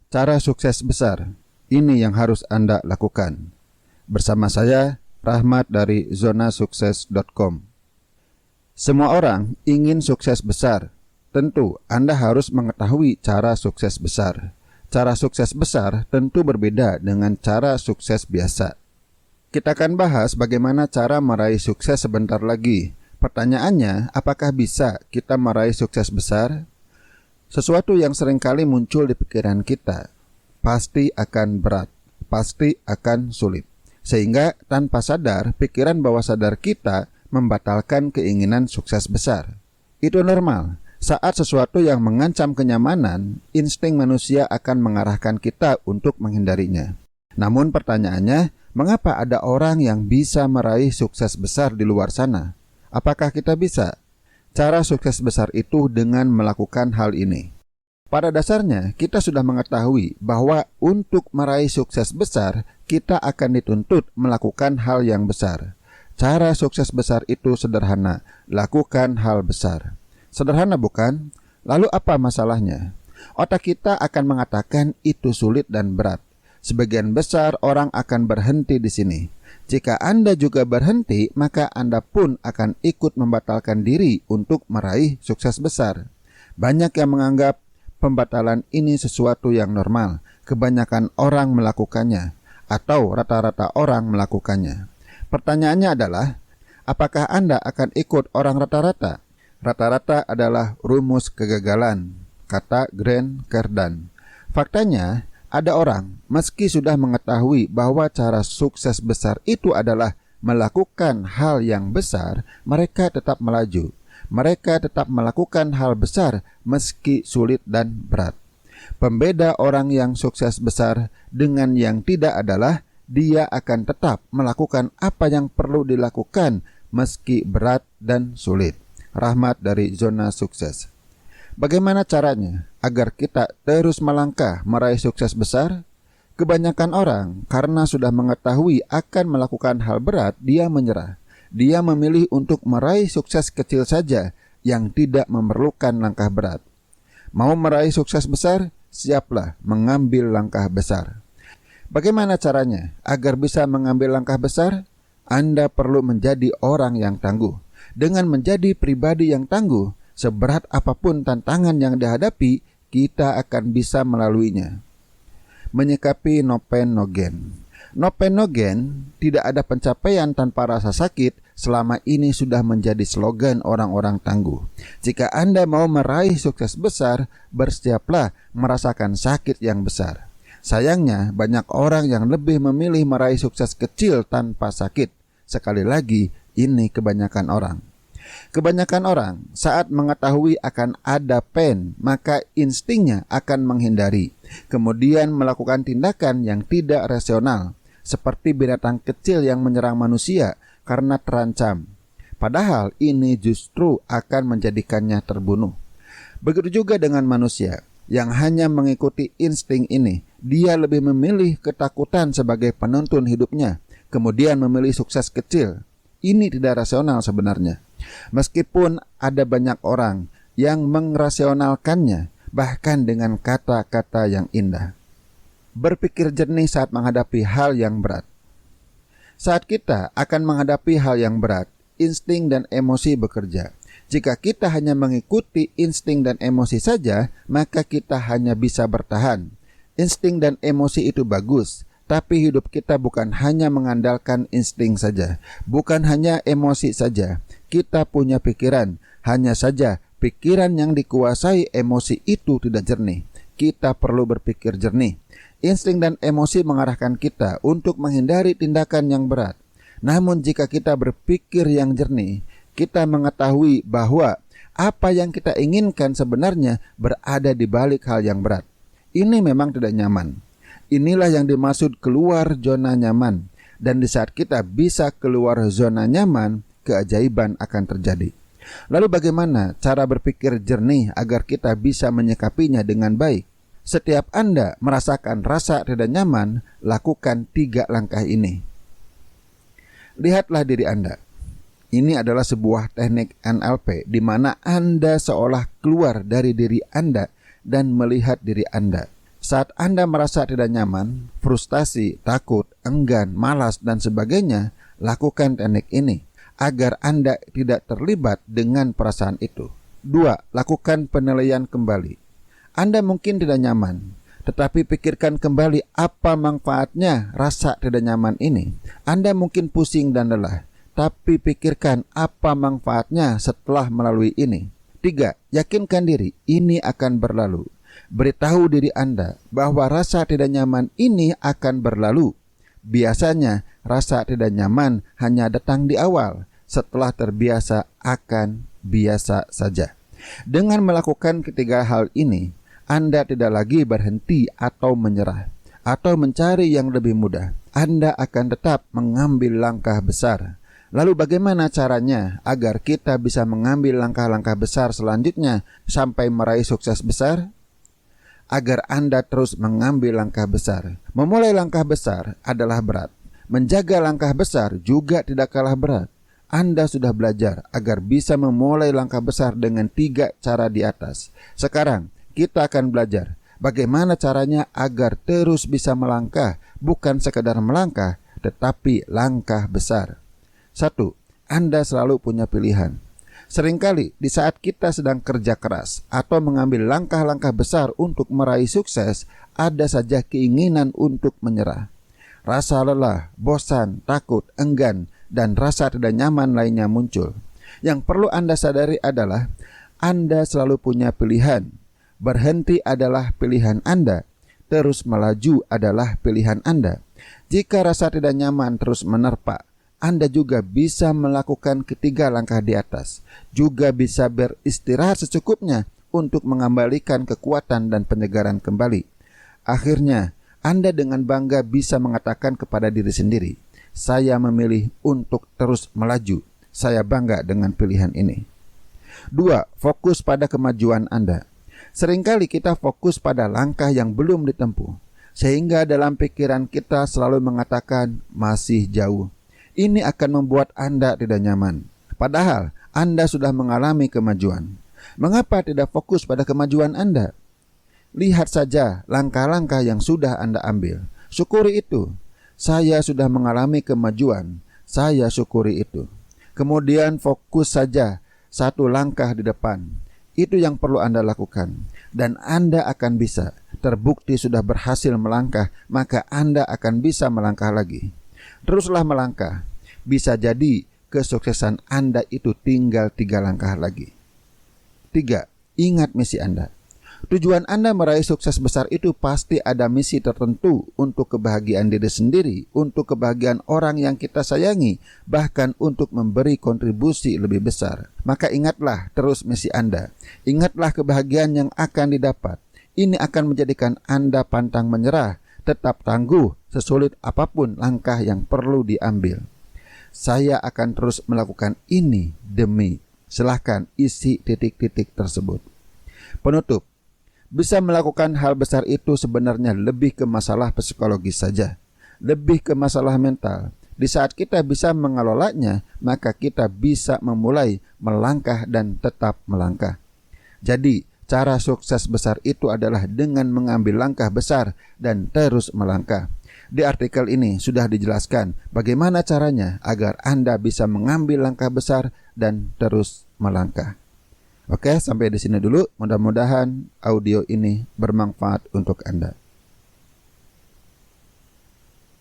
Cara sukses besar, ini yang harus Anda lakukan. Bersama saya, Rahmat dari zonasukses.com. Semua orang ingin sukses besar. Tentu Anda harus mengetahui cara sukses besar. Cara sukses besar tentu berbeda dengan cara sukses biasa. Kita akan bahas bagaimana cara meraih sukses sebentar lagi. Pertanyaannya, apakah bisa kita meraih sukses besar? Sesuatu yang seringkali muncul di pikiran kita, pasti akan berat, pasti akan sulit. Sehingga tanpa sadar, pikiran bawah sadar kita membatalkan keinginan sukses besar. Itu normal. Saat sesuatu yang mengancam kenyamanan, insting manusia akan mengarahkan kita untuk menghindarinya. Namun pertanyaannya, mengapa ada orang yang bisa meraih sukses besar di luar sana? Apakah kita bisa? Cara sukses besar itu dengan melakukan hal ini. Pada dasarnya, kita sudah mengetahui bahwa untuk meraih sukses besar, kita akan dituntut melakukan hal yang besar. Cara sukses besar itu sederhana, lakukan hal besar. Sederhana bukan? Lalu apa masalahnya? Otak kita akan mengatakan itu sulit dan berat. Sebagian besar orang akan berhenti di sini. Jika Anda juga berhenti, maka Anda pun akan ikut membatalkan diri untuk meraih sukses besar. Banyak yang menganggap pembatalan ini sesuatu yang normal. Kebanyakan orang melakukannya, atau rata-rata orang melakukannya. Pertanyaannya adalah, apakah Anda akan ikut orang rata-rata? Rata-rata adalah rumus kegagalan, kata Grant Cardone. Faktanya, ada orang, meski sudah mengetahui bahwa cara sukses besar itu adalah melakukan hal yang besar, mereka tetap melaju. Mereka tetap melakukan hal besar meski sulit dan berat. Pembeda orang yang sukses besar dengan yang tidak adalah dia akan tetap melakukan apa yang perlu dilakukan meski berat dan sulit. Rahmat dari Zona Sukses. Bagaimana caranya agar kita terus melangkah meraih sukses besar? Kebanyakan orang karena sudah mengetahui akan melakukan hal berat, dia menyerah. Dia memilih untuk meraih sukses kecil saja yang tidak memerlukan langkah berat. Mau meraih sukses besar? Siaplah mengambil langkah besar. Bagaimana caranya agar bisa mengambil langkah besar? Anda perlu menjadi orang yang tangguh. Dengan menjadi pribadi yang tangguh, seberat apapun tantangan yang dihadapi, kita akan bisa melaluinya. Menyikapi no pain no gain. No pain no gain, tidak ada pencapaian tanpa rasa sakit, selama ini sudah menjadi slogan orang-orang tangguh. Jika Anda mau meraih sukses besar, bersiaplah merasakan sakit yang besar. Sayangnya, banyak orang yang lebih memilih meraih sukses kecil tanpa sakit. Sekali lagi, ini kebanyakan orang. Kebanyakan orang saat mengetahui akan ada pain, maka instingnya akan menghindari, kemudian melakukan tindakan yang tidak rasional, seperti binatang kecil yang menyerang manusia karena terancam. Padahal ini justru akan menjadikannya terbunuh. Begitu juga dengan manusia yang hanya mengikuti insting ini. Dia lebih memilih ketakutan sebagai penuntun hidupnya, kemudian memilih sukses kecil. Ini tidak rasional sebenarnya. Meskipun ada banyak orang yang merasionalkannya, bahkan dengan kata-kata yang indah. Berpikir jernih saat menghadapi hal yang berat. Saat kita akan menghadapi hal yang berat, insting dan emosi bekerja. Jika kita hanya mengikuti insting dan emosi saja, maka kita hanya bisa bertahan. Insting dan emosi itu bagus, tapi hidup kita bukan hanya mengandalkan insting saja, bukan hanya emosi saja. Kita punya pikiran, hanya saja pikiran yang dikuasai emosi itu tidak jernih. Kita perlu berpikir jernih. Insting dan emosi mengarahkan kita untuk menghindari tindakan yang berat. Namun jika kita berpikir yang jernih, kita mengetahui bahwa apa yang kita inginkan sebenarnya berada di balik hal yang berat. Ini memang tidak nyaman. Inilah yang dimaksud keluar zona nyaman. Dan di saat kita bisa keluar zona nyaman, keajaiban akan terjadi. Lalu bagaimana cara berpikir jernih agar kita bisa menyikapinya dengan baik? Setiap Anda merasakan rasa tidak nyaman, lakukan 3 langkah ini. Lihatlah diri Anda. Ini adalah sebuah teknik NLP di mana Anda seolah keluar dari diri Anda dan melihat diri Anda. Saat Anda merasa tidak nyaman, frustasi, takut, enggan, malas, dan sebagainya, lakukan teknik ini agar Anda tidak terlibat dengan perasaan itu. 2. Lakukan penilaian kembali. Anda mungkin tidak nyaman, tetapi pikirkan kembali apa manfaatnya rasa tidak nyaman ini. Anda mungkin pusing dan lelah, tapi pikirkan apa manfaatnya setelah melalui ini. 3. Yakinkan diri ini akan berlalu. Beritahu diri Anda bahwa rasa tidak nyaman ini akan berlalu. Biasanya rasa tidak nyaman hanya datang di awal, setelah terbiasa akan biasa saja. Dengan melakukan ketiga hal ini, Anda tidak lagi berhenti atau menyerah, atau mencari yang lebih mudah. Anda akan tetap mengambil langkah besar. Lalu bagaimana caranya agar kita bisa mengambil langkah-langkah besar selanjutnya sampai meraih sukses besar? Agar Anda terus mengambil langkah besar. Memulai langkah besar adalah berat. Menjaga langkah besar juga tidak kalah berat. Anda sudah belajar agar bisa memulai langkah besar dengan 3 cara di atas. Sekarang kita akan belajar bagaimana caranya agar terus bisa melangkah, bukan sekadar melangkah, tetapi langkah besar. 1. Anda selalu punya pilihan. Seringkali di saat kita sedang kerja keras atau mengambil langkah-langkah besar untuk meraih sukses, ada saja keinginan untuk menyerah. Rasa lelah, bosan, takut, enggan, dan rasa tidak nyaman lainnya muncul. Yang perlu Anda sadari adalah Anda selalu punya pilihan. Berhenti adalah pilihan Anda. Terus melaju adalah pilihan Anda. Jika rasa tidak nyaman terus menerpa, Anda juga bisa melakukan ketiga langkah di atas. Juga bisa beristirahat secukupnya untuk mengembalikan kekuatan dan penyegaran kembali. Akhirnya, Anda dengan bangga bisa mengatakan kepada diri sendiri, saya memilih untuk terus melaju. Saya bangga dengan pilihan ini. 2. Fokus pada kemajuan Anda. Seringkali kita fokus pada langkah yang belum ditempuh, sehingga dalam pikiran kita selalu mengatakan masih jauh. Ini akan membuat Anda tidak nyaman. Padahal Anda sudah mengalami kemajuan. Mengapa tidak fokus pada kemajuan Anda? Lihat saja langkah-langkah yang sudah Anda ambil. Syukuri itu. Saya sudah mengalami kemajuan. Saya syukuri itu. Kemudian fokus saja satu langkah di depan. Itu yang perlu Anda lakukan. Dan Anda akan bisa. Terbukti sudah berhasil melangkah, maka Anda akan bisa melangkah lagi. Teruslah melangkah. Bisa jadi kesuksesan Anda itu tinggal 3 langkah lagi. 3. Ingat misi Anda. Tujuan Anda meraih sukses besar itu pasti ada misi tertentu untuk kebahagiaan diri sendiri, untuk kebahagiaan orang yang kita sayangi, bahkan untuk memberi kontribusi lebih besar. Maka ingatlah terus misi Anda. Ingatlah kebahagiaan yang akan didapat. Ini akan menjadikan Anda pantang menyerah, tetap tangguh sesulit apapun langkah yang perlu diambil. Saya akan terus melakukan ini demi. Silahkan isi titik-titik tersebut. Penutup. Bisa melakukan hal besar itu sebenarnya lebih ke masalah psikologis saja, lebih ke masalah mental. Di saat kita bisa mengelolanya, maka kita bisa memulai melangkah dan tetap melangkah. Jadi, cara sukses besar itu adalah dengan mengambil langkah besar dan terus melangkah. Di artikel ini sudah dijelaskan bagaimana caranya agar Anda bisa mengambil langkah besar dan terus melangkah. Oke, sampai di sini dulu. Mudah-mudahan audio ini bermanfaat untuk Anda.